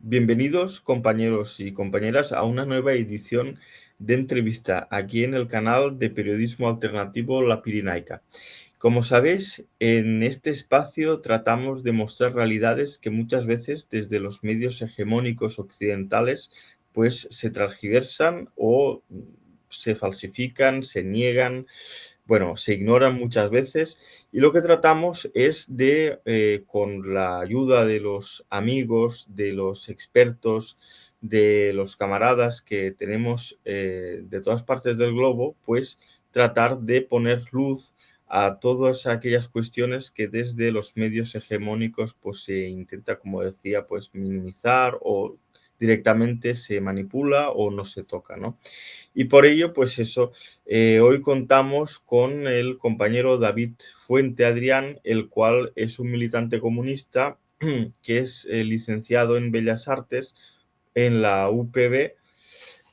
Bienvenidos, compañeros y compañeras, a una nueva edición de entrevista aquí en el canal de periodismo alternativo La Pirinaica. Como sabéis, en este espacio tratamos de mostrar realidades que muchas veces desde los medios hegemónicos occidentales pues se transgiversan o se falsifican, se niegan, bueno, se ignoran muchas veces, y lo que tratamos es de, con la ayuda de los amigos, de los expertos, de los camaradas que tenemos de todas partes del globo, pues tratar de poner luz a todas aquellas cuestiones que desde los medios hegemónicos pues se intenta, como decía, pues minimizar o directamente se manipula o no se toca, ¿no? Y por ello, pues eso, hoy contamos con el compañero David Fuente Adrián, el cual es un militante comunista que es licenciado en Bellas Artes en la UPB,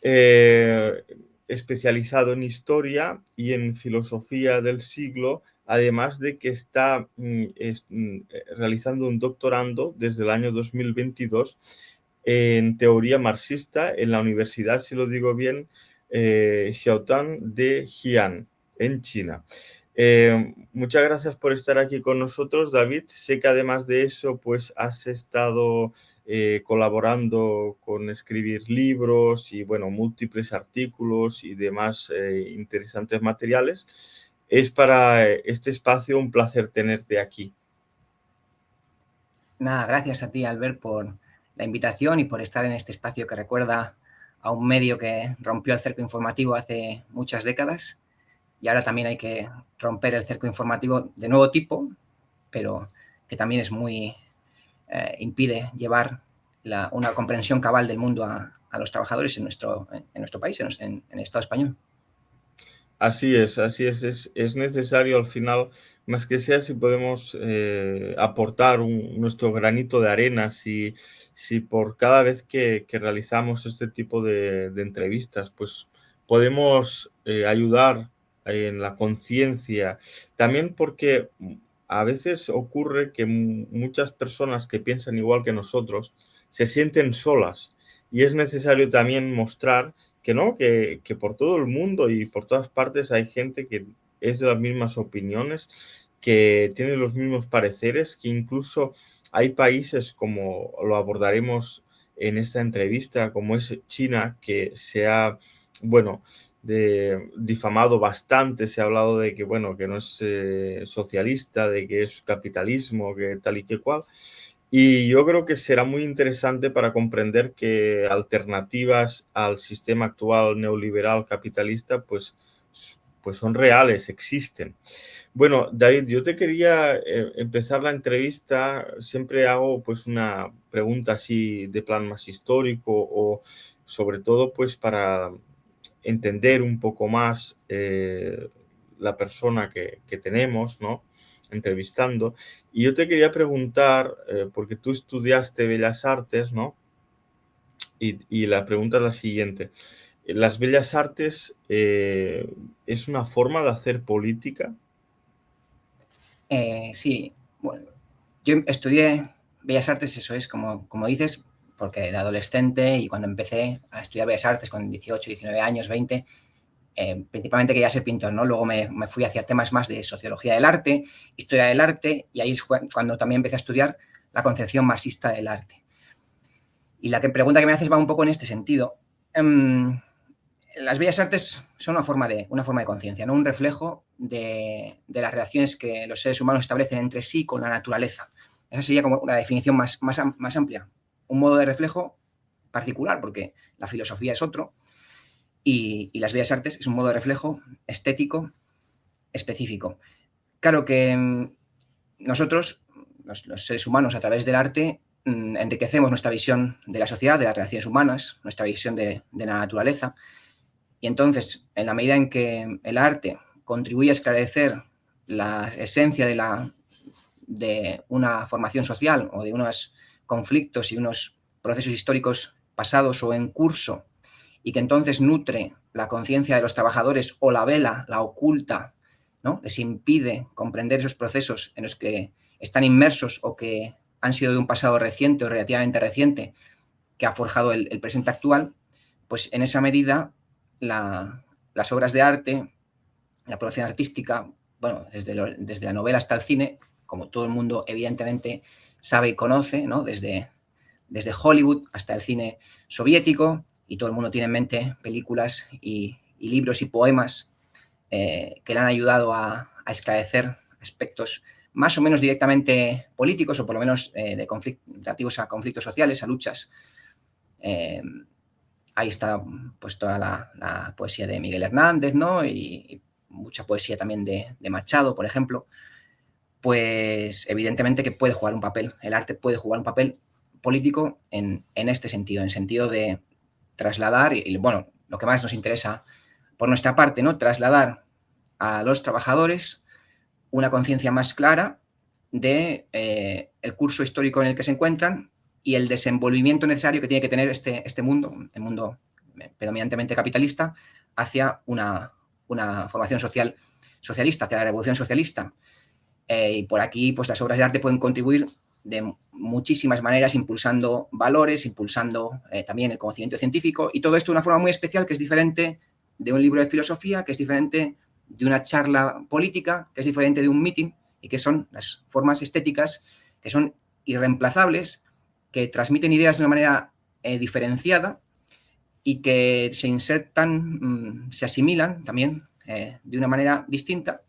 eh, especializado en historia y en filosofía del siglo, además de que está realizando un doctorando desde el año 2022 en teoría marxista en la Universidad, si lo digo bien, Xiaotang de Xi'an, en China. Muchas gracias por estar aquí con nosotros, David. Sé que además de eso, pues has estado colaborando con escribir libros y, bueno, múltiples artículos y demás interesantes materiales. Es para este espacio un placer tenerte aquí. Nada, gracias a ti, Albert, por la invitación y por estar en este espacio que recuerda a un medio que rompió el cerco informativo hace muchas décadas y ahora también hay que romper el cerco informativo de nuevo tipo, pero que también es muy impide llevar una comprensión cabal del mundo a los trabajadores en nuestro país, en el Estado español. Así es, así es. Es necesario al final, más que sea, si podemos aportar nuestro granito de arena, si por cada vez que realizamos este tipo de entrevistas, pues podemos ayudar en la conciencia. También porque a veces ocurre que muchas personas que piensan igual que nosotros se sienten solas y es necesario también mostrar que no, que por todo el mundo y por todas partes hay gente que es de las mismas opiniones, que tiene los mismos pareceres, que incluso hay países, como lo abordaremos en esta entrevista, como es China, que se ha, bueno, difamado bastante, se ha hablado de que, bueno, que no es socialista, de que es capitalismo, que tal y que cual. Y yo creo que será muy interesante para comprender que alternativas al sistema actual neoliberal capitalista, pues son reales, existen. Bueno, David, yo te quería empezar la entrevista, siempre hago pues una pregunta así de plan más histórico o sobre todo pues para entender un poco más la persona que tenemos, ¿no? Entrevistando. Y yo te quería preguntar, porque tú estudiaste Bellas Artes, ¿no? Y la pregunta es la siguiente. ¿Las Bellas Artes es una forma de hacer política? Sí, bueno, yo estudié Bellas Artes, eso es, como dices, porque de adolescente y cuando empecé a estudiar Bellas Artes con 18, 19 años, 20, principalmente quería ser pintor, ¿no? Luego me fui hacia temas más de sociología del arte, historia del arte, y ahí es cuando también empecé a estudiar la concepción marxista del arte. Y la pregunta que me haces va un poco en este sentido. Las bellas artes son una forma de conciencia, ¿no? Un reflejo de las relaciones que los seres humanos establecen entre sí con la naturaleza. Esa sería como una definición más amplia. Un modo de reflejo particular, porque la filosofía es otro, y las bellas artes es un modo de reflejo estético específico. Claro que nosotros, los seres humanos, a través del arte, enriquecemos nuestra visión de la sociedad, de las relaciones humanas, nuestra visión de la naturaleza. Y entonces, en la medida en que el arte contribuye a esclarecer la esencia de una formación social o de unos conflictos y unos procesos históricos pasados o en curso, y que entonces nutre la conciencia de los trabajadores o la vela, la oculta, ¿no? Les impide comprender esos procesos en los que están inmersos o que han sido de un pasado reciente o relativamente reciente, que ha forjado el presente actual, pues en esa medida las obras de arte, la producción artística, bueno, desde la novela hasta el cine, como todo el mundo evidentemente sabe y conoce, ¿no? Desde Hollywood hasta el cine soviético, y todo el mundo tiene en mente películas y libros y poemas que le han ayudado a esclarecer aspectos más o menos directamente políticos, o por lo menos relativos a conflictos sociales, a luchas. Ahí está pues toda la poesía de Miguel Hernández, ¿no? Y mucha poesía también de Machado, por ejemplo. Pues evidentemente que puede jugar un papel, el arte puede jugar un papel político en este sentido, en el sentido de trasladar, y bueno, lo que más nos interesa por nuestra parte, ¿no? Trasladar a los trabajadores una conciencia más clara de el curso histórico en el que se encuentran y el desenvolvimiento necesario que tiene que tener este mundo, el mundo predominantemente capitalista, hacia una formación socialista, hacia la revolución socialista. Y por aquí, pues las obras de arte pueden contribuir de muchísimas maneras, impulsando valores, impulsando también el conocimiento científico, y todo esto de una forma muy especial, que es diferente de un libro de filosofía, que es diferente de una charla política, que es diferente de un meeting, y que son las formas estéticas que son irreemplazables, que transmiten ideas de una manera diferenciada y que se insertan, se asimilan también de una manera distinta,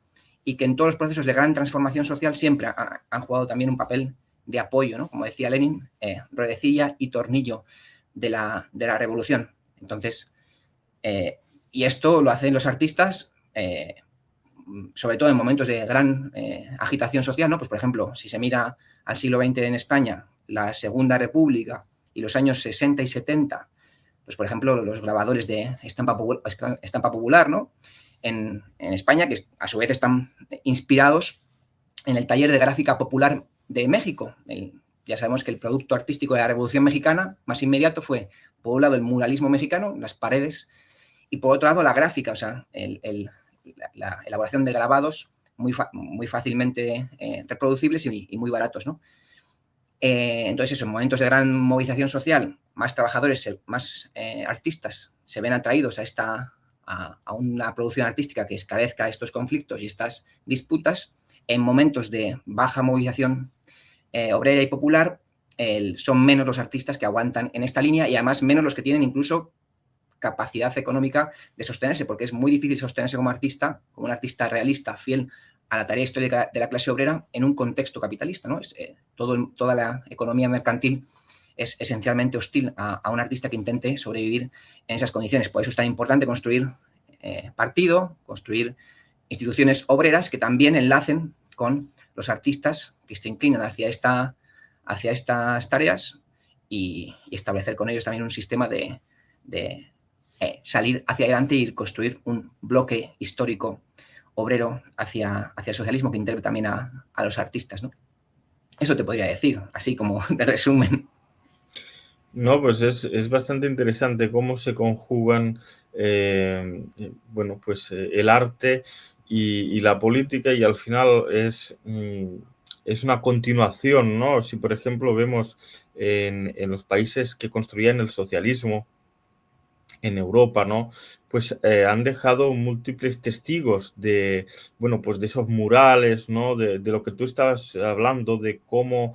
y que en todos los procesos de gran transformación social siempre han jugado también un papel de apoyo, ¿no? Como decía Lenin, ruedecilla y tornillo de la revolución. Entonces, y esto lo hacen los artistas, sobre todo en momentos de gran agitación social, ¿no? Pues, por ejemplo, si se mira al siglo XX en España, la Segunda República y los años 60 y 70, pues, por ejemplo, los grabadores de estampa popular, ¿no? En España, que a su vez están inspirados en el taller de gráfica popular de México. Ya sabemos que el producto artístico de la Revolución Mexicana más inmediato fue, por un lado, el muralismo mexicano, las paredes, y por otro lado, la gráfica, o sea, la elaboración de grabados muy fácilmente reproducibles y muy baratos, ¿no? Entonces, eso, en momentos de gran movilización social, más trabajadores, más artistas se ven atraídos a una producción artística que esclarezca estos conflictos y estas disputas. En momentos de baja movilización obrera y popular, son menos los artistas que aguantan en esta línea, y además menos los que tienen incluso capacidad económica de sostenerse, porque es muy difícil sostenerse como artista, como un artista realista, fiel a la tarea histórica de la clase obrera en un contexto capitalista, ¿no? Toda la economía mercantil es esencialmente hostil a un artista que intente sobrevivir en esas condiciones. Por eso es tan importante construir partido, construir instituciones obreras que también enlacen con los artistas que se inclinan hacia estas tareas, y establecer con ellos también un sistema de salir hacia adelante y construir un bloque histórico obrero hacia el socialismo, que integre también a los artistas, ¿no? Eso te podría decir, así como de resumen. No, pues es bastante interesante cómo se conjugan, bueno, pues el arte y la política, y al final es una continuación, ¿no? Si, por ejemplo, vemos en los países que construían el socialismo en Europa, ¿no? Pues han dejado múltiples testigos de, bueno, pues de esos murales, ¿no? De lo que tú estabas hablando, de cómo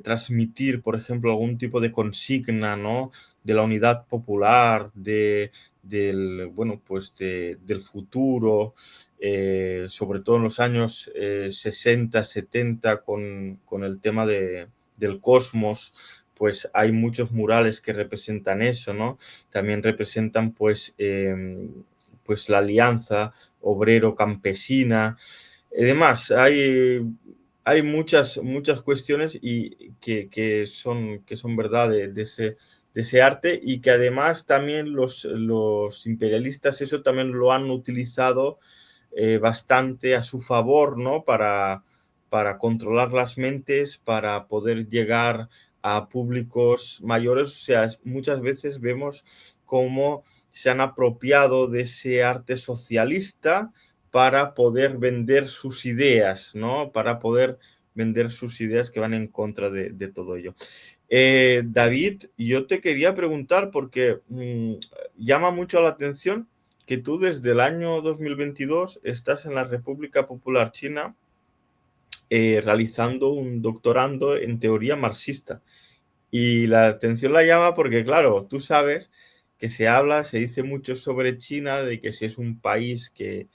transmitir, por ejemplo, algún tipo de consigna, ¿no? De la unidad popular, bueno, pues del futuro, sobre todo en los años 60, 70, con el tema del cosmos. Pues hay muchos murales que representan eso, ¿no? También representan, pues la alianza obrero-campesina. Además, hay muchas cuestiones que son verdad de ese arte, y que además también los imperialistas eso también lo han utilizado bastante a su favor, ¿no? Para controlar las mentes, para poder llegar a públicos mayores. O sea, muchas veces vemos cómo se han apropiado de ese arte socialista para poder vender sus ideas, ¿no? Para poder vender sus ideas que van en contra de todo ello. David, yo te quería preguntar porque llama mucho la atención que tú desde el año 2022 estás en la República Popular China realizando un doctorando en teoría marxista. Y la atención la llama porque, claro, tú sabes que se dice mucho sobre China, de que si es un país que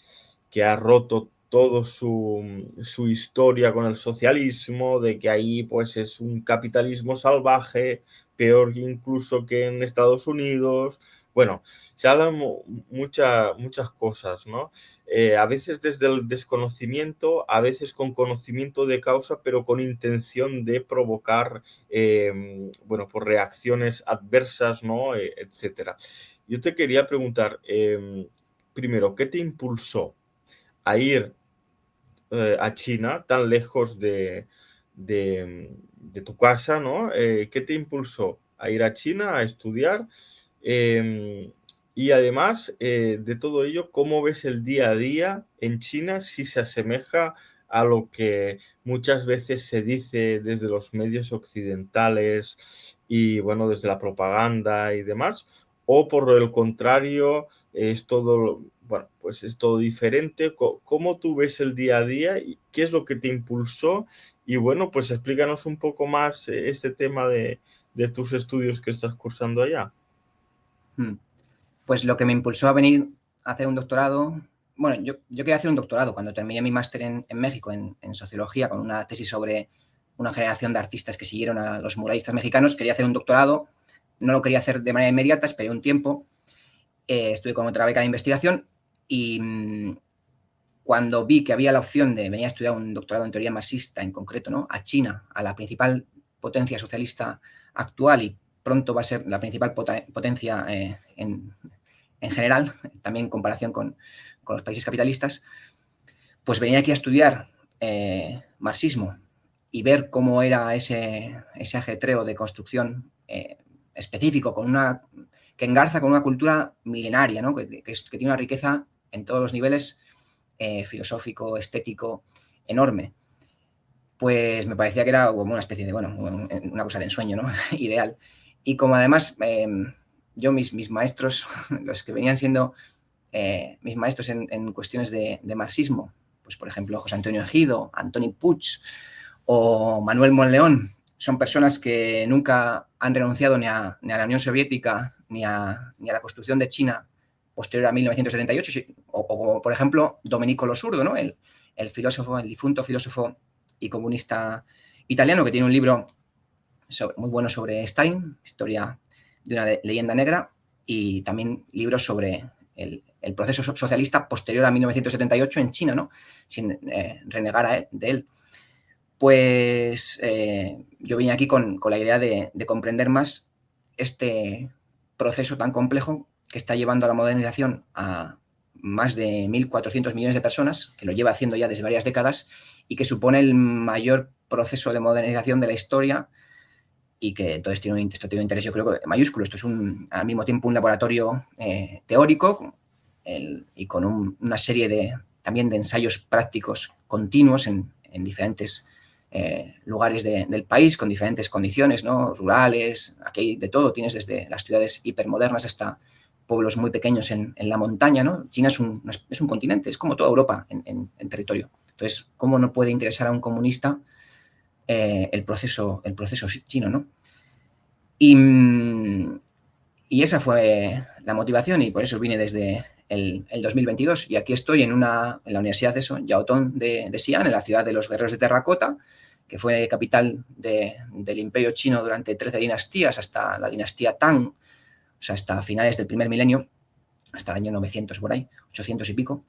ha roto todo su historia con el socialismo, de que ahí pues es un capitalismo salvaje, peor incluso que en Estados Unidos. Bueno, se hablan muchas cosas, ¿no? A veces desde el desconocimiento, a veces con conocimiento de causa, pero con intención de provocar, bueno, por reacciones adversas, ¿no? Etcétera. Yo te quería preguntar, primero, ¿qué te impulsó a ir a China, tan lejos de tu casa, ¿no? ¿Qué te impulsó a ir a China a estudiar? Eh, y además de todo ello, ¿cómo ves el día a día en China si se asemeja a lo que muchas veces se dice desde los medios occidentales y, bueno, desde la propaganda y demás? ¿O por el contrario, es todo, bueno, pues es todo diferente? ¿Cómo tú ves el día a día y qué es lo que te impulsó? Y bueno, pues explícanos un poco más este tema de tus estudios que estás cursando allá. Pues lo que me impulsó a venir a hacer un doctorado, bueno, yo quería hacer un doctorado cuando terminé mi máster en México en sociología con una tesis sobre una generación de artistas que siguieron a los muralistas mexicanos. Quería hacer un doctorado, no lo quería hacer de manera inmediata, esperé un tiempo, estuve con otra beca de investigación y cuando vi que había la opción de venir a estudiar un doctorado en teoría marxista, en concreto, ¿no? A China, a la principal potencia socialista actual y pronto va a ser la principal potencia en general, también en comparación con los países capitalistas, pues venir aquí a estudiar marxismo y ver cómo era ese ajetreo de construcción específico, que engarza con una cultura milenaria, ¿no? que tiene una riqueza en todos los niveles, filosófico, estético, enorme. Pues me parecía que era como una especie de, bueno, una cosa de ensueño, ¿no? Ideal. Y como además yo, mis maestros, los que venían siendo mis maestros en cuestiones de marxismo, pues por ejemplo José Antonio Ejido, Antoni Puig o Manuel Monleón, son personas que nunca han renunciado ni a la Unión Soviética ni a la construcción de China posterior a 1978, o como por ejemplo Domenico Losurdo, ¿no? el filósofo, el difunto filósofo y comunista italiano, que tiene un libro muy bueno sobre Stalin, historia de una leyenda negra, y también libros sobre el proceso socialista posterior a 1978 en China, ¿no? Sin renegar de él. Pues yo vine aquí con la idea de comprender más este proceso tan complejo que está llevando a la modernización a más de 1.400 millones de personas, que lo lleva haciendo ya desde varias décadas y que supone el mayor proceso de modernización de la historia y que entonces esto tiene un interés, yo creo, mayúsculo. Esto es al mismo tiempo un laboratorio teórico y con una serie también de ensayos prácticos continuos en diferentes lugares del país, con diferentes condiciones, ¿no? Rurales, aquí hay de todo, tienes desde las ciudades hipermodernas hasta pueblos muy pequeños en la montaña, ¿no? China es un continente, es como toda Europa en territorio. Entonces, ¿cómo no puede interesar a un comunista el proceso chino, ¿no? Y esa fue la motivación y por eso vine desde el 2022 y aquí estoy en la Universidad de Yaotong de Xi'an, en la ciudad de los guerreros de terracota, que fue capital del Imperio Chino durante 13 dinastías hasta la dinastía Tang, o sea, hasta finales del primer milenio, hasta el año 900 por ahí, 800 y pico.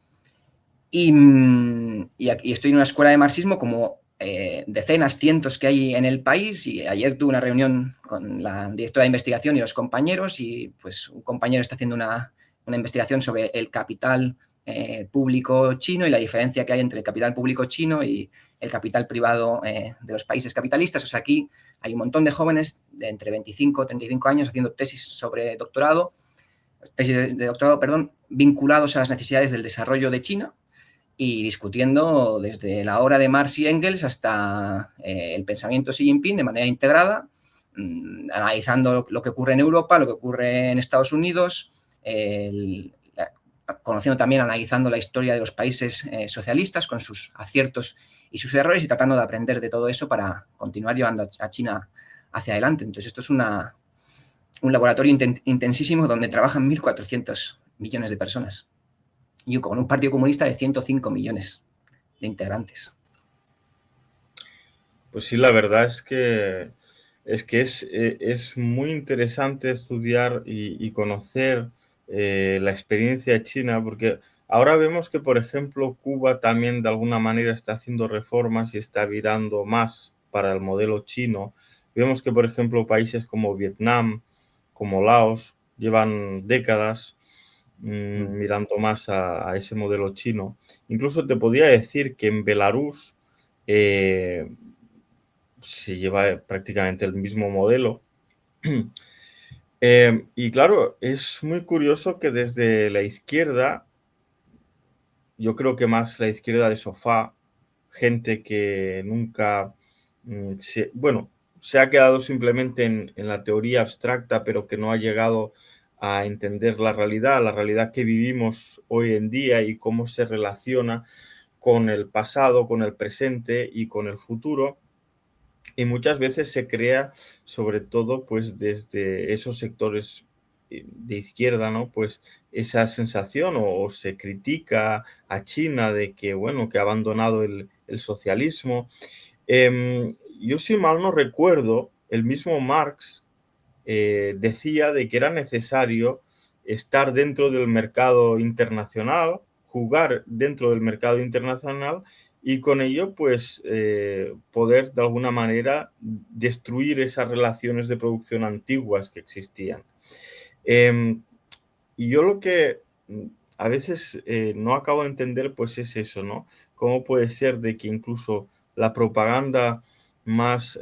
Y aquí estoy en una escuela de marxismo como decenas, cientos que hay en el país, y ayer tuve una reunión con la directora de investigación y los compañeros y pues un compañero está haciendo una investigación sobre el capital público chino y la diferencia que hay entre el capital público chino y el capital privado de los países capitalistas. O sea, aquí hay un montón de jóvenes de entre 25 y 35 años haciendo tesis de doctorado, vinculados a las necesidades del desarrollo de China y discutiendo desde la obra de Marx y Engels hasta el pensamiento Xi Jinping de manera integrada, analizando lo que ocurre en Europa, lo que ocurre en Estados Unidos, conociendo también, analizando la historia de los países socialistas con sus aciertos y sus errores y tratando de aprender de todo eso para continuar llevando a China hacia adelante. Entonces, esto es un laboratorio intensísimo donde trabajan 1.400 millones de personas y con un partido comunista de 105 millones de integrantes. Pues sí, la verdad es muy interesante estudiar y conocer la experiencia de China, porque ahora vemos que, por ejemplo, Cuba también de alguna manera está haciendo reformas y está virando más para el modelo chino. Vemos que, por ejemplo, países como Vietnam, como Laos, llevan décadas mirando más a ese modelo chino. Incluso te podría decir que en Belarus eh, se lleva prácticamente el mismo modelo. Y claro, es muy curioso que desde la izquierda, yo creo que más la izquierda de sofá, gente que nunca, bueno, se ha quedado simplemente en la teoría abstracta, pero que no ha llegado a entender la realidad que vivimos hoy en día y cómo se relaciona con el pasado, con el presente y con el futuro. Y muchas veces se crea, sobre todo, pues desde esos sectores de izquierda, ¿no? Pues esa sensación o se critica a China de que, bueno, que ha abandonado el socialismo. Yo si mal no recuerdo, el mismo Marx decía de que era necesario estar dentro del mercado internacional, jugar dentro del mercado internacional y con ello pues poder de alguna manera destruir esas relaciones de producción antiguas que existían. Eh, y yo lo que a veces no acabo de entender pues es eso, ¿no? ¿Cómo puede ser de que incluso la propaganda más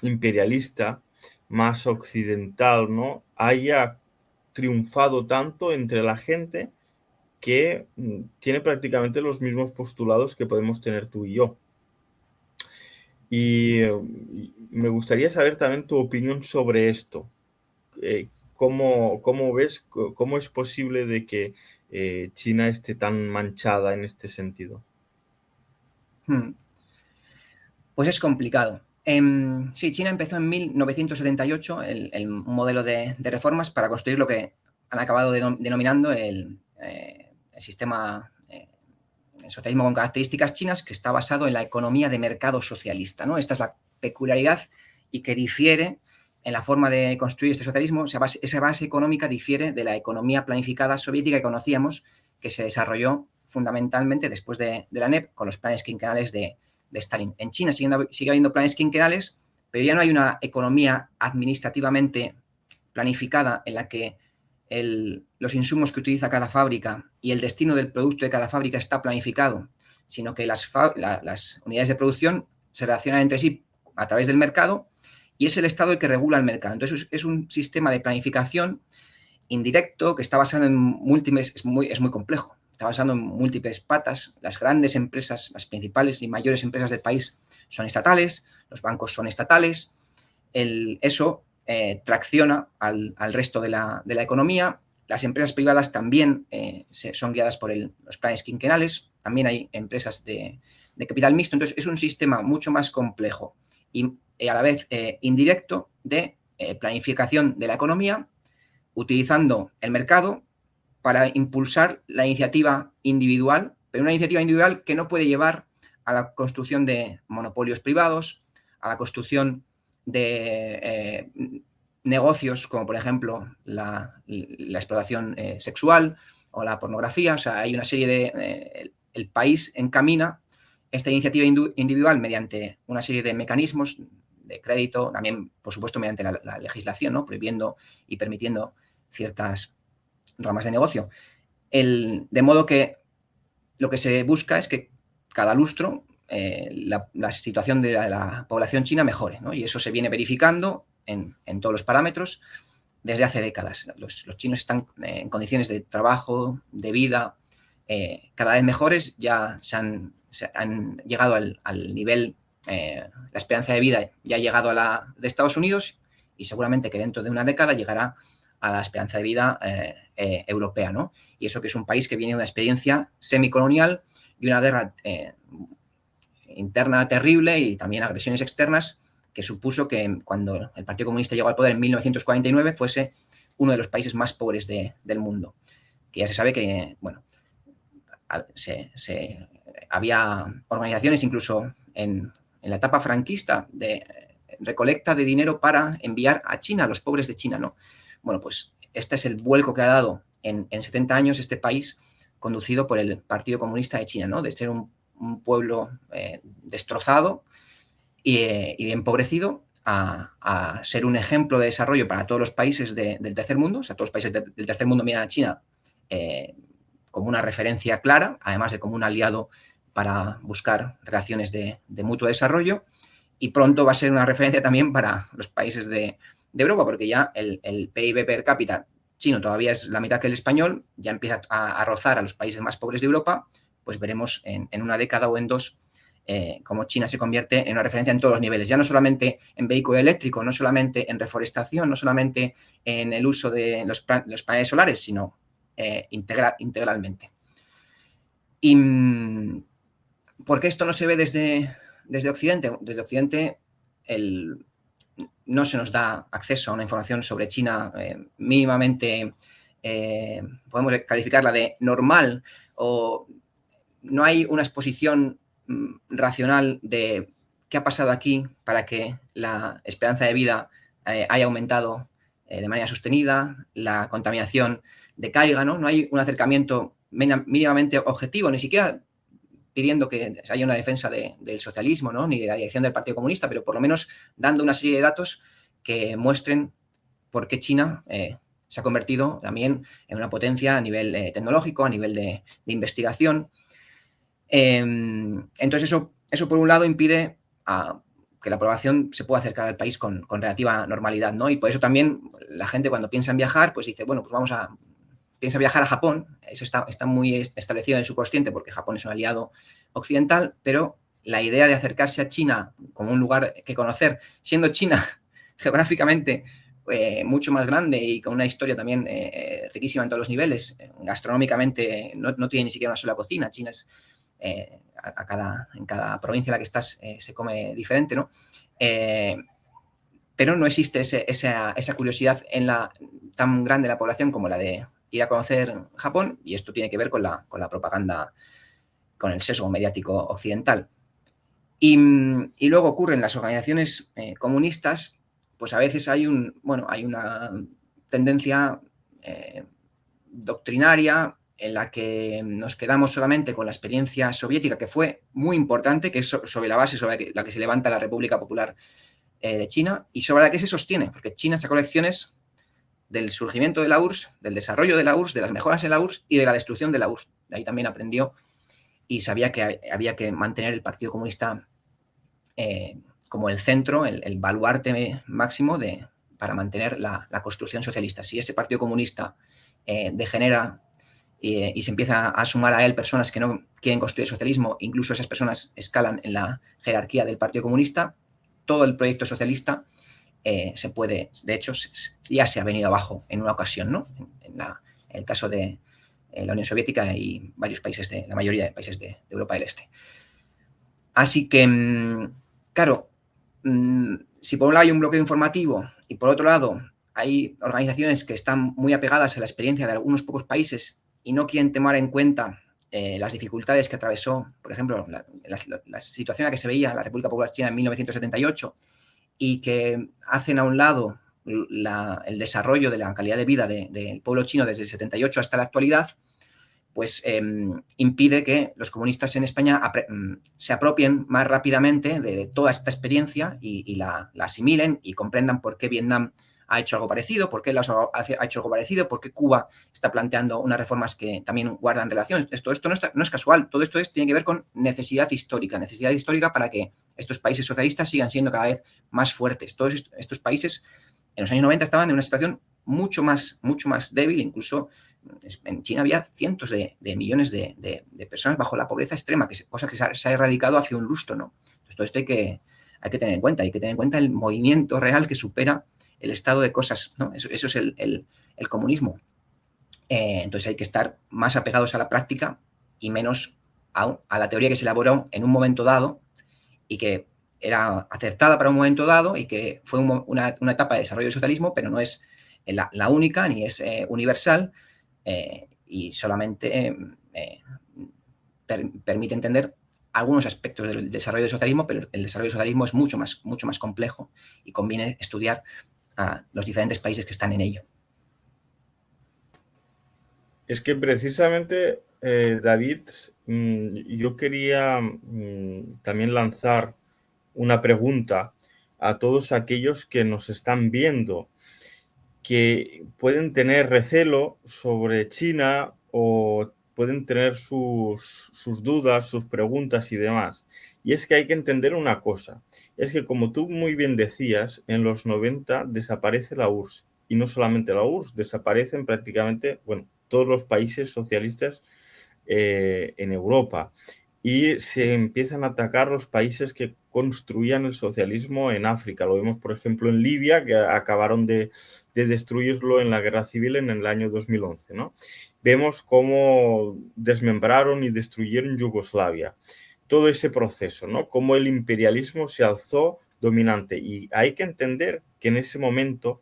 imperialista, más occidental, ¿no? Haya triunfado tanto entre la gente que tiene prácticamente los mismos postulados que podemos tener tú y yo. Y me gustaría saber también tu opinión sobre esto. ¿Cómo ves, cómo es posible de que China esté tan manchada en este sentido? Pues es complicado. Sí, China empezó en 1978 un modelo de reformas para construir lo que han acabado denominando el sistema el socialismo con características chinas, que está basado en la economía de mercado socialista, ¿no? Esta es la peculiaridad y que difiere en la forma de construir este socialismo. Esa base económica difiere de la economía planificada soviética que conocíamos, que se desarrolló fundamentalmente después de la NEP con los planes quinquenales de Stalin. En China sigue habiendo planes quinquenales, pero ya no hay una economía administrativamente planificada en la que los insumos que utiliza cada fábrica y el destino del producto de cada fábrica está planificado, sino que las unidades de producción se relacionan entre sí a través del mercado y es el Estado el que regula el mercado. Entonces es un sistema de planificación indirecto que está basado en múltiples, es muy complejo, está basado en múltiples patas. Las grandes empresas, las principales y mayores empresas del país son estatales, los bancos son estatales, eso tracciona al resto de la economía. Las empresas privadas también son guiadas por los planes quinquenales. También hay empresas de capital mixto. Entonces, es un sistema mucho más complejo y a la vez indirecto de planificación de la economía, utilizando el mercado para impulsar la iniciativa individual, pero una iniciativa individual que no puede llevar a la construcción de monopolios privados, a la construcción de negocios como, por ejemplo, la explotación sexual o la pornografía. O sea, hay una serie de... el país encamina esta iniciativa individual mediante una serie de mecanismos de crédito, también, por supuesto, mediante la legislación, ¿no? Prohibiendo y permitiendo ciertas ramas de negocio. De modo que lo que se busca es que cada lustro la situación de la población china mejore, ¿no? Y eso se viene verificando en todos los parámetros desde hace décadas. Los chinos están en condiciones de trabajo, de vida, cada vez mejores. Ya se han llegado al nivel la esperanza de vida ya ha llegado a la de Estados Unidos y seguramente que dentro de una década llegará a la esperanza de vida europea, ¿no? Y eso que es un país que viene de una experiencia semicolonial y una guerra interna terrible y también agresiones externas que supuso que cuando el Partido Comunista llegó al poder en 1949 fuese uno de los países más pobres del mundo. Que ya se sabe que, bueno, había organizaciones incluso en la etapa franquista de recolecta de dinero para enviar a China, a los pobres de China, ¿no? Bueno, pues este es el vuelco que ha dado en 70 años este país conducido por el Partido Comunista de China, ¿no? De ser un pueblo destrozado y empobrecido a ser un ejemplo de desarrollo para todos los países del tercer mundo. O sea, todos los países del tercer mundo miran a China como una referencia clara, además de como un aliado para buscar relaciones de mutuo desarrollo, y pronto va a ser una referencia también para los países de Europa, porque ya el PIB per cápita chino todavía es la mitad que el español, ya empieza a rozar a los países más pobres de Europa. Pues veremos en una década o en dos cómo China se convierte en una referencia en todos los niveles, ya no solamente en vehículo eléctrico, no solamente en reforestación, no solamente en el uso de los paneles solares, sino integralmente. ¿Y por qué esto no se ve desde Occidente? Desde Occidente no se nos da acceso a una información sobre China mínimamente, podemos calificarla de normal, o no hay una exposición racional de qué ha pasado aquí para que la esperanza de vida haya aumentado de manera sostenida, la contaminación decaiga, ¿no? No hay un acercamiento mínimamente objetivo, ni siquiera pidiendo que haya una defensa del socialismo, ¿no? Ni de la dirección del Partido Comunista, pero por lo menos dando una serie de datos que muestren por qué China se ha convertido también en una potencia a nivel tecnológico, a nivel de investigación. Entonces eso por un lado impide que la población se pueda acercar al país con relativa normalidad, ¿no? Y por eso también la gente cuando piensa en viajar, pues dice, bueno, pues piensa viajar a Japón. Eso está muy establecido en su consciente porque Japón es un aliado occidental, pero la idea de acercarse a China como un lugar que conocer, siendo China geográficamente mucho más grande y con una historia también riquísima en todos los niveles, gastronómicamente no tiene ni siquiera una sola cocina. China es en cada provincia en la que estás se come diferente, ¿no? Pero no existe esa curiosidad tan grande la población como la de ir a conocer Japón, y esto tiene que ver con la propaganda, con el sesgo mediático occidental. Y luego ocurren las organizaciones comunistas, pues a veces hay una tendencia doctrinaria en la que nos quedamos solamente con la experiencia soviética, que fue muy importante, que es sobre la base sobre la que se levanta la República Popular de China y sobre la que se sostiene, porque China sacó lecciones del surgimiento de la URSS, del desarrollo de la URSS, de las mejoras en la URSS y de la destrucción de la URSS. De ahí también aprendió y sabía que había que mantener el Partido Comunista como el centro, el baluarte máximo para mantener la construcción socialista. Si ese Partido Comunista degenera y se empieza a sumar a él personas que no quieren construir el socialismo, incluso esas personas escalan en la jerarquía del Partido Comunista, todo el proyecto socialista se puede, de hecho, ya se ha venido abajo en una ocasión, ¿no? En el caso de la Unión Soviética y varios países, la mayoría de países de Europa del Este. Así que, claro, si por un lado hay un bloqueo informativo y por otro lado hay organizaciones que están muy apegadas a la experiencia de algunos pocos países y no quieren tomar en cuenta las dificultades que atravesó, por ejemplo, la situación en la que se veía la República Popular China en 1978 y que hacen a un lado el desarrollo de la calidad de vida del pueblo chino desde el 78 hasta la actualidad, pues impide que los comunistas en España se apropien más rápidamente de toda esta experiencia y la asimilen y comprendan por qué Vietnam ha hecho algo parecido, por qué Laos ha hecho algo parecido, por qué Cuba está planteando unas reformas que también guardan relación. Esto no es casual, todo esto tiene que ver con necesidad histórica para que estos países socialistas sigan siendo cada vez más fuertes. Todos estos países en los años 90 estaban en una situación mucho más débil, incluso en China había cientos de millones de personas bajo la pobreza extrema, cosa que se ha erradicado hace un lustro, ¿no? Entonces, todo esto hay que tener en cuenta. Hay que tener en cuenta el movimiento real que supera el estado de cosas, ¿no? Eso es el comunismo. Entonces hay que estar más apegados a la práctica y menos a la teoría que se elaboró en un momento dado y que era acertada para un momento dado y que fue una etapa de desarrollo del socialismo, pero no es la única ni es universal, y solamente permite entender algunos aspectos del desarrollo del socialismo, pero el desarrollo del socialismo es mucho más complejo y conviene estudiar a los diferentes países que están en ello. Es que precisamente, David, yo quería también lanzar una pregunta a todos aquellos que nos están viendo, que pueden tener recelo sobre China o pueden tener sus dudas, sus preguntas y demás. Y es que hay que entender una cosa, es que como tú muy bien decías, en los 90 desaparece la URSS. Y no solamente la URSS, desaparecen prácticamente, bueno, todos los países socialistas en Europa. Y se empiezan a atacar los países que construían el socialismo en África. Lo vemos, por ejemplo, en Libia, que acabaron de destruirlo en la guerra civil en el año 2011, ¿no? Vemos cómo desmembraron y destruyeron Yugoslavia. Todo ese proceso, ¿no? Cómo el imperialismo se alzó dominante. Y hay que entender que en ese momento,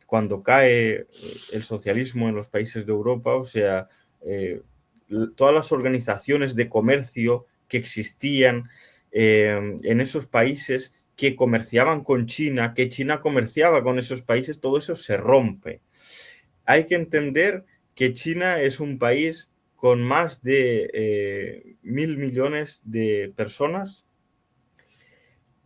cuando cae el socialismo en los países de Europa, o sea, todas las organizaciones de comercio que existían en esos países, que comerciaban con China, que China comerciaba con esos países, todo eso se rompe. Hay que entender que China es un país con más de 1.000 millones de personas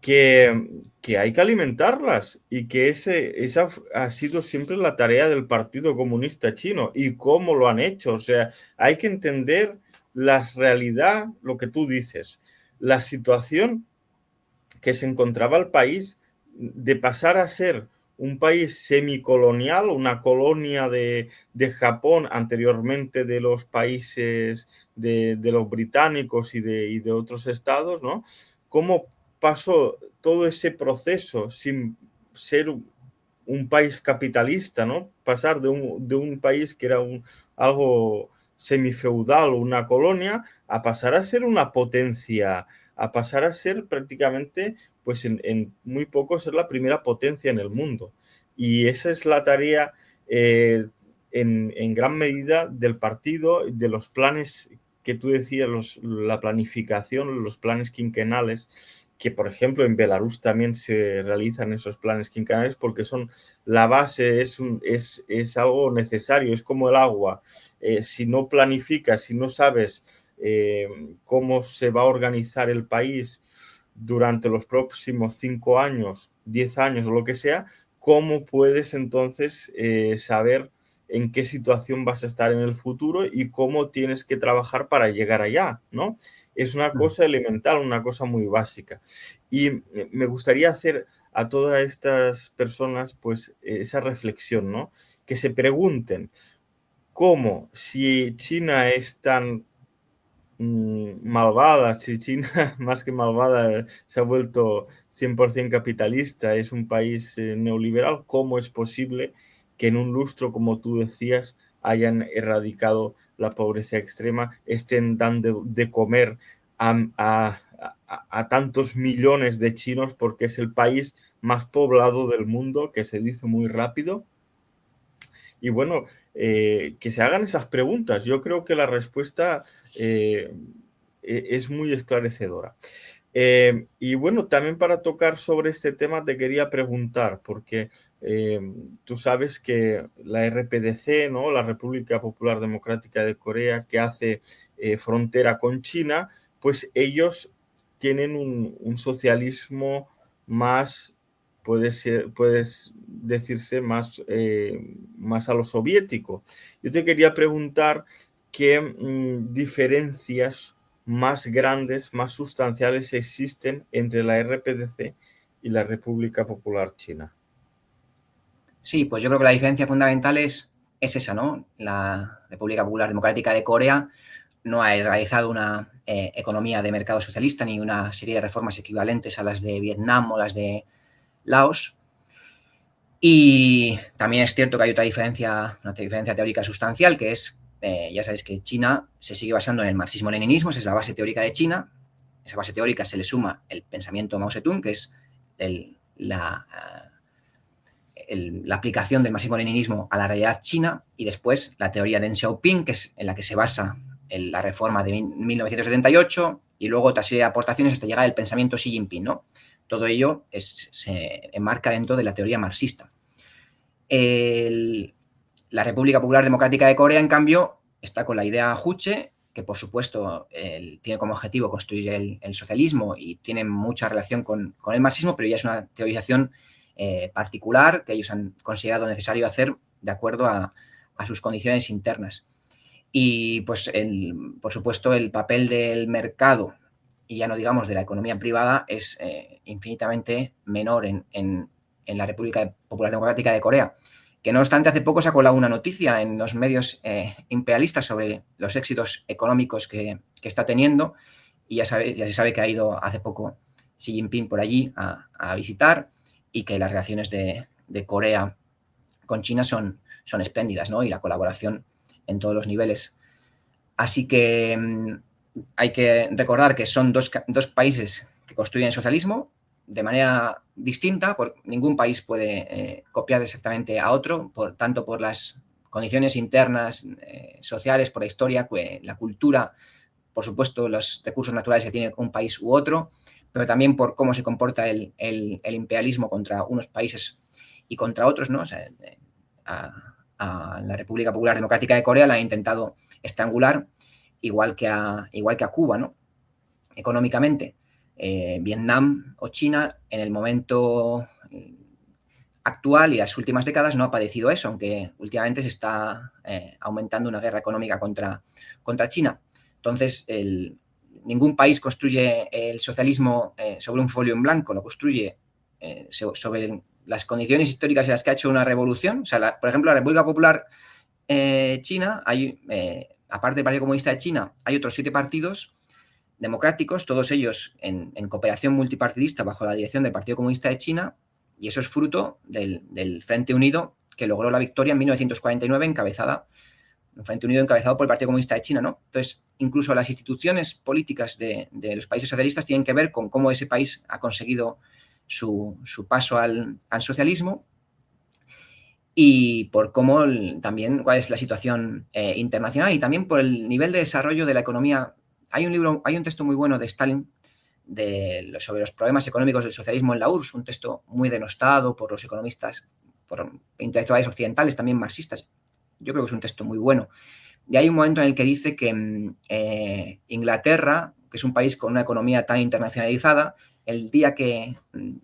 que hay que alimentarlas y que esa ha sido siempre la tarea del Partido Comunista Chino y cómo lo han hecho. O sea, hay que entender la realidad, lo que tú dices, la situación que se encontraba el país de pasar a ser un país semicolonial, una colonia de Japón anteriormente de los países de los británicos y de otros estados, ¿no? Cómo pasó todo ese proceso sin ser un país capitalista, ¿no? Pasar de un país que era algo semifeudal, una colonia, a pasar a ser una potencia, a pasar a ser prácticamente, pues en muy poco, ser la primera potencia en el mundo. Y esa es la tarea en gran medida del partido, de los planes que tú decías, la planificación, los planes quinquenales, que por ejemplo en Belarus también se realizan esos planes quinquenales porque son la base, es algo necesario, es como el agua. Si no planificas, si no sabes cómo se va a organizar el país durante los próximos 5 años, 10 años o lo que sea, ¿cómo puedes entonces saber en qué situación vas a estar en el futuro y cómo tienes que trabajar para llegar allá, ¿no? Es una cosa elemental, una cosa muy básica. Y me gustaría hacer a todas estas personas, pues, esa reflexión, ¿no? Que se pregunten cómo, si China es tan malvada, si China más que malvada se ha vuelto 100% capitalista, es un país neoliberal, ¿cómo es posible que en un lustro, como tú decías, hayan erradicado la pobreza extrema, estén dando de comer a tantos millones de chinos porque es el país más poblado del mundo, que se dice muy rápido? Y bueno, que se hagan esas preguntas. Yo creo que la respuesta es muy esclarecedora. Y bueno, también para tocar sobre este tema te quería preguntar, porque tú sabes que la RPDC, ¿no? La República Popular Democrática de Corea, que hace frontera con China, pues ellos tienen un socialismo más, puedes decirse, más a lo soviético. Yo te quería preguntar qué diferencias más grandes, más sustanciales existen entre la RPDC y la República Popular China. Sí, pues yo creo que la diferencia fundamental es esa, ¿no? La República Popular Democrática de Corea no ha realizado una economía de mercado socialista ni una serie de reformas equivalentes a las de Vietnam o las de Laos. Y también es cierto que hay una diferencia teórica sustancial, que es, ya sabéis que China se sigue basando en el marxismo-leninismo, esa es la base teórica de China. Esa base teórica se le suma el pensamiento Mao Zedong, que es la aplicación del marxismo-leninismo a la realidad china, y después la teoría de Deng Xiaoping, que es en la que se basa la reforma de 1978, y luego otra serie de aportaciones hasta llegar al pensamiento Xi Jinping, ¿no? Todo ello se enmarca dentro de la teoría marxista. La República Popular Democrática de Corea, en cambio, está con la idea Juche, que por supuesto tiene como objetivo construir el socialismo y tiene mucha relación con el marxismo, pero ya es una teorización particular que ellos han considerado necesario hacer de acuerdo a sus condiciones internas. Y pues, por supuesto, el papel del mercado, y ya no digamos de la economía privada, es infinitamente menor en la República Popular Democrática de Corea, que no obstante hace poco se ha colado una noticia en los medios imperialistas sobre los éxitos económicos que está teniendo, y ya se sabe que ha ido hace poco Xi Jinping por allí a visitar, y que las relaciones de Corea con China son espléndidas, ¿no? Y la colaboración en todos los niveles. Así que hay que recordar que son dos países que construyen el socialismo de manera distinta, porque ningún país puede copiar exactamente a otro, tanto por las condiciones internas, sociales, por la historia, la cultura, por supuesto, los recursos naturales que tiene un país u otro, pero también por cómo se comporta el imperialismo contra unos países y contra otros, ¿no? O sea, a la República Popular Democrática de Corea la ha intentado estrangular, igual que a Cuba, ¿no? Económicamente. Vietnam o China, en el momento actual y las últimas décadas, no ha padecido eso, aunque últimamente se está aumentando una guerra económica contra China. Entonces, ningún país construye el socialismo sobre un folio en blanco, lo construye sobre las condiciones históricas en las que ha hecho una revolución. O sea, por ejemplo, la República Popular China, aparte del Partido Comunista de China, hay otros 7 partidos democráticos, todos ellos en cooperación multipartidista bajo la dirección del Partido Comunista de China, y eso es fruto del Frente Unido, que logró la victoria en 1949, un Frente Unido encabezado por el Partido Comunista de China, ¿no? Entonces, incluso las instituciones políticas de los países socialistas tienen que ver con cómo ese país ha conseguido su paso al socialismo, y por cómo también cuál es la situación internacional, y también por el nivel de desarrollo de la economía. Hay un texto muy bueno de Stalin sobre los problemas económicos del socialismo en la URSS, un texto muy denostado por los economistas, por intelectuales occidentales, también marxistas. Yo creo que es un texto muy bueno. Y hay un momento en el que dice que Inglaterra, que es un país con una economía tan internacionalizada, el día que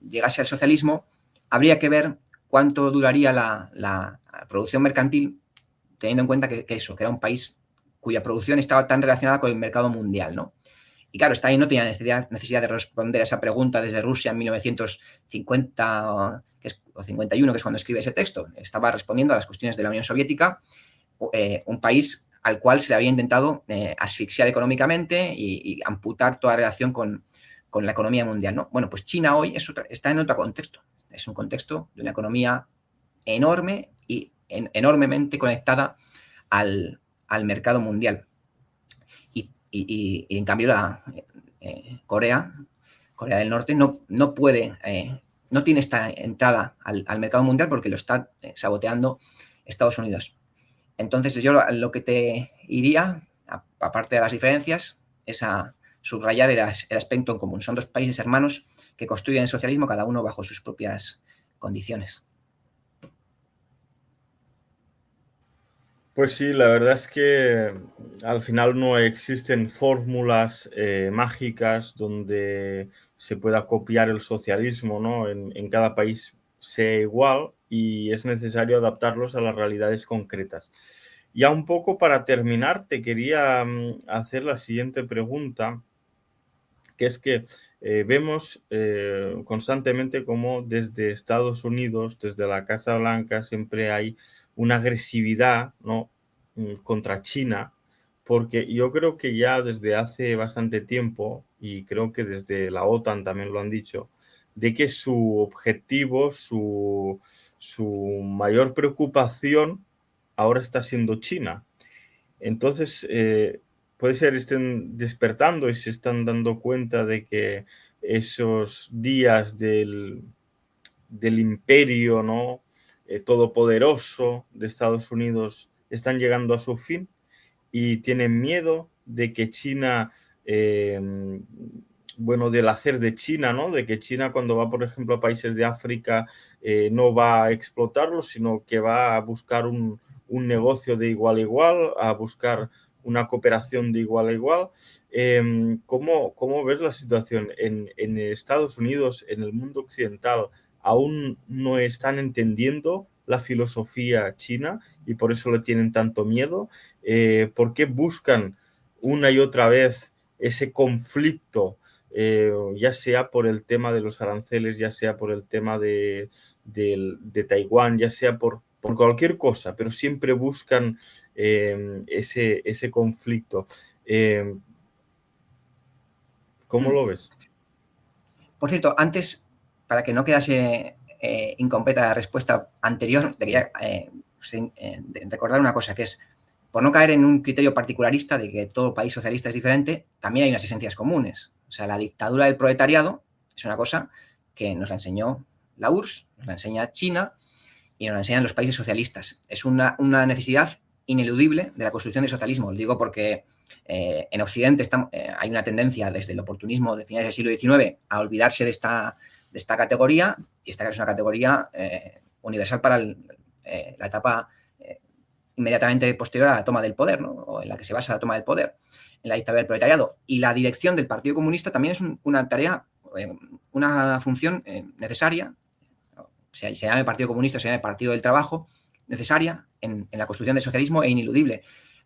llegase al socialismo, habría que ver cuánto duraría la producción mercantil, teniendo en cuenta que era un país cuya producción estaba tan relacionada con el mercado mundial, ¿no? Y claro, Stalin no tenía necesidad de responder a esa pregunta desde Rusia en 1950 o 51, que es cuando escribe ese texto. Estaba respondiendo a las cuestiones de la Unión Soviética, un país al cual se le había intentado asfixiar económicamente y amputar toda relación con la economía mundial, ¿no? Bueno, pues China hoy está en otro contexto. Es un contexto de una economía enorme y enormemente conectada al mercado mundial. Y en cambio Corea del Norte no puede, no tiene esta entrada al mercado mundial porque lo está saboteando Estados Unidos. Entonces yo lo que te iría, aparte de las diferencias, es a subrayar el aspecto en común. Son dos países hermanos que construyen el socialismo, cada uno bajo sus propias condiciones. Pues sí, la verdad es que al final no existen fórmulas mágicas donde se pueda copiar el socialismo, ¿no? En cada país sea igual, y es necesario adaptarlos a las realidades concretas. Ya un poco para terminar, te quería hacer la siguiente pregunta, que es que vemos constantemente como desde Estados Unidos, desde la Casa Blanca, siempre hay una agresividad, ¿no? Contra China, porque yo creo que ya desde hace bastante tiempo, y creo que desde la OTAN también lo han dicho, de que su objetivo, su mayor preocupación ahora está siendo China. Entonces, puede ser estén despertando y se están dando cuenta de que esos días del imperio, ¿no? Todopoderoso de Estados Unidos están llegando a su fin y tienen miedo de que China, bueno, del hacer de China, ¿no? De que China cuando va, por ejemplo, a países de África no va a explotarlos, sino que va a buscar un negocio de igual a igual, a buscar una cooperación de igual a igual. ¿Cómo ves la situación en Estados Unidos, en el mundo occidental? ¿Aún no están entendiendo la filosofía china y por eso le tienen tanto miedo? ¿Por qué buscan una y otra vez ese conflicto, ya sea por el tema de los aranceles, ya sea por el tema de Taiwán, ya sea por cualquier cosa, pero siempre buscan ese conflicto? Eh, ¿Cómo lo ves? Por cierto, antes, para que no quedase incompleta la respuesta anterior, te quería recordar una cosa, que es, por no caer en un criterio particularista de que todo país socialista es diferente, también hay unas esencias comunes. O sea, la dictadura del proletariado es una cosa que nos la enseñó la URSS, nos la enseña China y nos la enseñan los países socialistas. Es una necesidad ineludible de la construcción del socialismo. Lo digo porque en Occidente hay una tendencia desde el oportunismo de finales del siglo XIX a olvidarse de esta categoría, y esta es una categoría universal para la etapa inmediatamente posterior a la toma del poder, ¿no? O en la que se basa la toma del poder, en la dictadura del proletariado. Y la dirección del Partido Comunista también es una tarea, una función necesaria, se llama Partido Comunista, se llama Partido del Trabajo, necesaria en la construcción del socialismo e ineludible.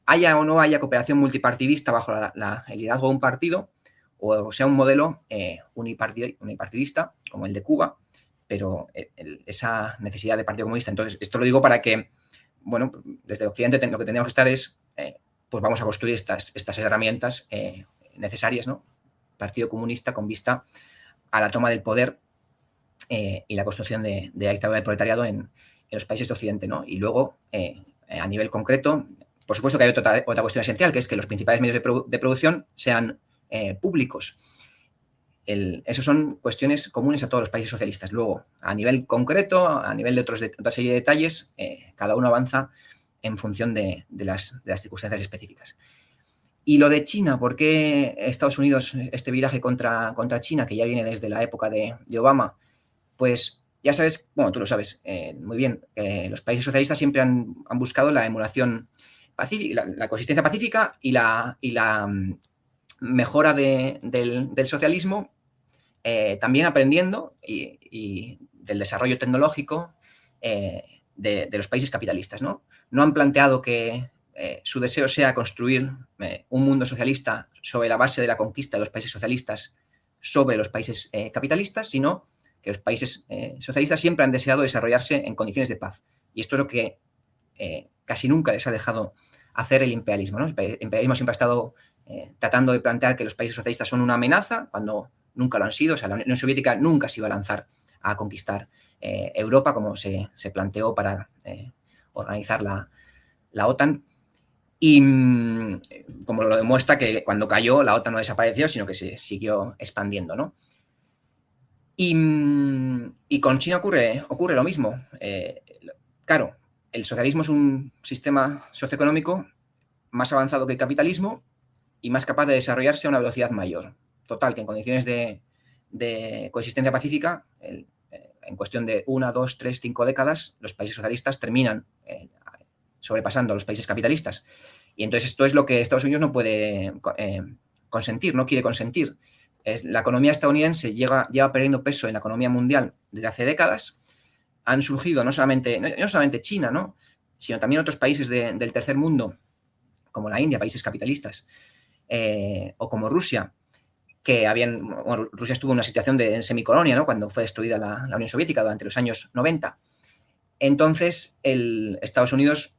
Haya o no haya cooperación multipartidista bajo el liderazgo de un partido, o sea un modelo unipartidista, como el de Cuba, pero esa necesidad de Partido Comunista. Entonces, esto lo digo para que, bueno, desde Occidente lo que tenemos que estar es, pues vamos a construir estas herramientas necesarias, ¿no? Partido Comunista con vista a la toma del poder y la construcción de la dictadura del proletariado en los países de Occidente, ¿no? Y luego, a nivel concreto, por supuesto que hay otra cuestión esencial, que es que los principales medios de producción sean públicos. Esas son cuestiones comunes a todos los países socialistas. Luego, a nivel concreto, a nivel de otra serie de detalles, cada uno avanza en función de las circunstancias específicas. Y lo de China, ¿por qué Estados Unidos, este viraje contra China, que ya viene desde la época de Obama? Pues ya sabes, bueno, tú lo sabes muy bien, los países socialistas siempre han buscado la emulación pacífica, la coexistencia pacífica y la mejora del socialismo, también aprendiendo y del desarrollo tecnológico de los países capitalistas, ¿no? No han planteado que su deseo sea construir un mundo socialista sobre la base de la conquista de los países socialistas sobre los países capitalistas, sino que los países socialistas siempre han deseado desarrollarse en condiciones de paz. Y esto es lo que casi nunca les ha dejado hacer el imperialismo, ¿no? El imperialismo siempre ha estado tratando de plantear que los países socialistas son una amenaza, cuando nunca lo han sido. O sea, la Unión Soviética nunca se iba a lanzar a conquistar Europa, como se planteó para organizar la OTAN. Y como lo demuestra que cuando cayó, la OTAN no desapareció, sino que se siguió expandiendo, ¿no? Y con China ocurre lo mismo. Claro, el socialismo es un sistema socioeconómico más avanzado que el capitalismo y más capaz de desarrollarse a una velocidad mayor. Total, que en condiciones de coexistencia pacífica, en cuestión de 1, 2, 3, 5 décadas, los países socialistas terminan sobrepasando a los países capitalistas. Y entonces esto es lo que Estados Unidos no puede consentir, no quiere consentir. La economía estadounidense lleva perdiendo peso en la economía mundial desde hace décadas. Han surgido no solamente China, ¿no?, sino también otros países del tercer mundo, como la India, países capitalistas, o como Rusia, que Rusia estuvo en una situación de semicolonia, ¿no?, cuando fue destruida la Unión Soviética durante los años 90. Entonces, Estados Unidos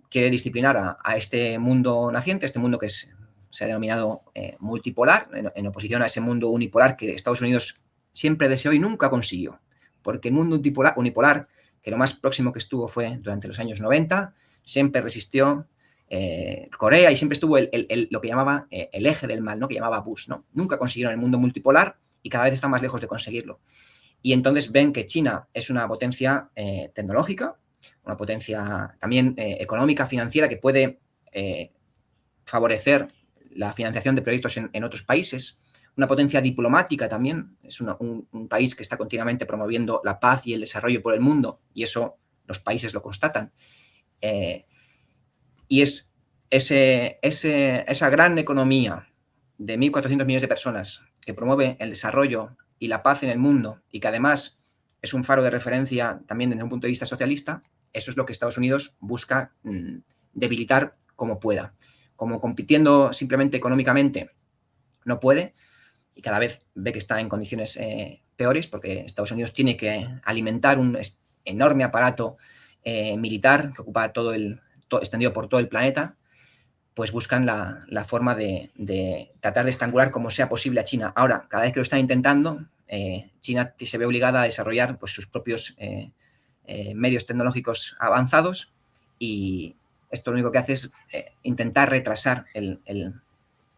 quiere disciplinar a este mundo naciente, este mundo que se ha denominado multipolar, en oposición a ese mundo unipolar que Estados Unidos siempre deseó y nunca consiguió. Porque el mundo unipolar, que lo más próximo que estuvo fue durante los años 90, siempre resistió Corea y siempre estuvo lo que llamaba el eje del mal, ¿no? Que llamaba Bush, ¿no? Nunca consiguieron el mundo multipolar y cada vez está más lejos de conseguirlo. Y entonces ven que China es una potencia tecnológica, una potencia también económica, financiera, que puede favorecer la financiación de proyectos en otros países, una potencia diplomática también, es un país que está continuamente promoviendo la paz y el desarrollo por el mundo, y eso los países lo constatan. Y es esa gran economía de 1.400 millones de personas que promueve el desarrollo y la paz en el mundo y que además es un faro de referencia también desde un punto de vista socialista, eso es lo que Estados Unidos busca debilitar como pueda. Como compitiendo simplemente económicamente no puede y cada vez ve que está en condiciones peores porque Estados Unidos tiene que alimentar un enorme aparato militar que ocupa extendido por todo el planeta, pues buscan la forma de tratar de estrangular como sea posible a China. Ahora, cada vez que lo están intentando, China se ve obligada a desarrollar pues, sus propios medios tecnológicos avanzados y esto lo único que hace es intentar retrasar el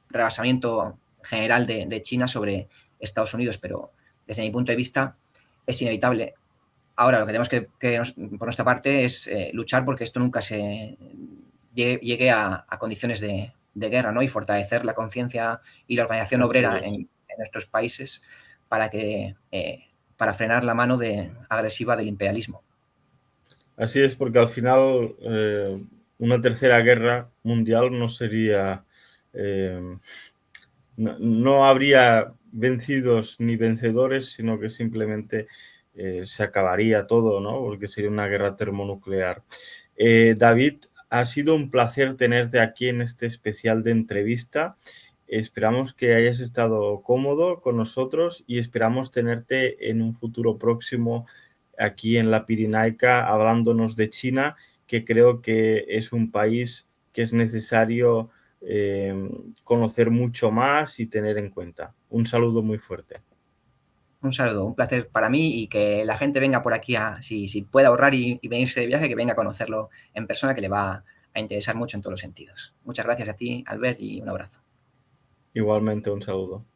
rebasamiento general de China sobre Estados Unidos, pero desde mi punto de vista es inevitable. Ahora, lo que tenemos que por nuestra parte es luchar porque esto nunca se llegue a condiciones de guerra, ¿no? Y fortalecer la conciencia y la organización obrera en nuestros países para frenar la mano agresiva del imperialismo. Así es, porque al final una tercera guerra mundial no sería... no habría vencidos ni vencedores, sino que simplemente se acabaría todo, ¿no? Porque sería una guerra termonuclear. David, ha sido un placer tenerte aquí en este especial de entrevista. Esperamos que hayas estado cómodo con nosotros y esperamos tenerte en un futuro próximo aquí en la Pirinaica hablándonos de China, que creo que es un país que es necesario conocer mucho más y tener en cuenta. Un saludo muy fuerte. Un saludo, un placer para mí y que la gente venga por aquí, si puede ahorrar y venirse de viaje, que venga a conocerlo en persona, que le va a interesar mucho en todos los sentidos. Muchas gracias a ti, Albert, y un abrazo. Igualmente, un saludo.